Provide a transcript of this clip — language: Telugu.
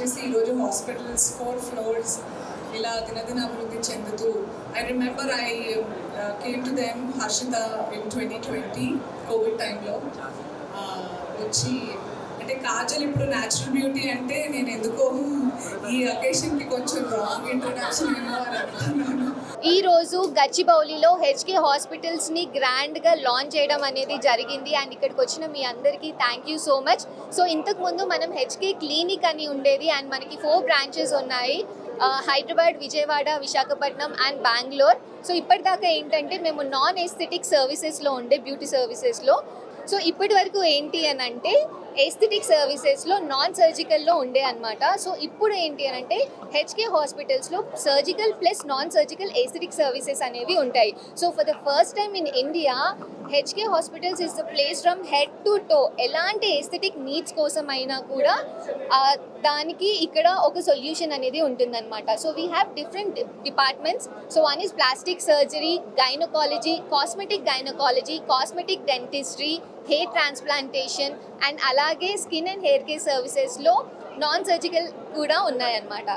వచ్చేసి ఈరోజు హాస్పిటల్స్ 4 floors ఇలా దినదిన అభివృద్ధి చెందుతూ I remember I came to them Harshita in 2020 Covid టైంలో వచ్చి అంటే కాజల్ ఇప్పుడు న్యాచురల్ బ్యూటీ అంటే నేను ఎందుకో ఈ అకేషన్కి కొంచెం రాంగ్ ఇంట్రడక్షన్ ఏమో అని అనుకున్నాను. ఈ రోజు గచ్చిబౌలిలో హెచ్కే హాస్పిటల్స్ని గ్రాండ్గా లాంచ్ చేయడం అనేది జరిగింది అండ్ ఇక్కడికి వచ్చిన మీ అందరికీ thank you so much. So ఇంతకుముందు మనం హెచ్కే క్లినిక్ అని ఉండేది అండ్ మనకి 4 బ్రాంచెస్ ఉన్నాయి, హైదరాబాద్, విజయవాడ, విశాఖపట్నం అండ్ బెంగళూరు. సో ఇప్పటిదాకా ఏంటంటే మేము నాన్ ఎస్థెటిక్ సర్వీసెస్లో ఉండే బ్యూటీ సర్వీసెస్లో. సో ఇప్పటి వరకు ఏంటి అని అంటే ఎస్థెటిక్ సర్వీసెస్లో నాన్ సర్జికల్లో ఉండే అనమాట. సో ఇప్పుడు ఏంటి అని అంటే హెచ్కే హాస్పిటల్స్లో surgical plus non surgical aesthetic services అనేవి ఉంటాయి. So for the first time in India HK hospitals is the place from head to toe. ఎలాంటి ఎస్థెటిక్ నీడ్స్ కోసం అయినా కూడా దానికి ఇక్కడ ఒక సొల్యూషన్ అనేది ఉంటుందన్నమాట. So we have different departments. So one is plastic surgery, gynaecology, cosmetic gynaecology, cosmetic dentistry, hair transplantation and అలాగే స్కిన్ అండ్ హెయిర్ కేర్ సర్వీసెస్లో నాన్ సర్జికల్ కూడా ఉన్నాయన్నమాట.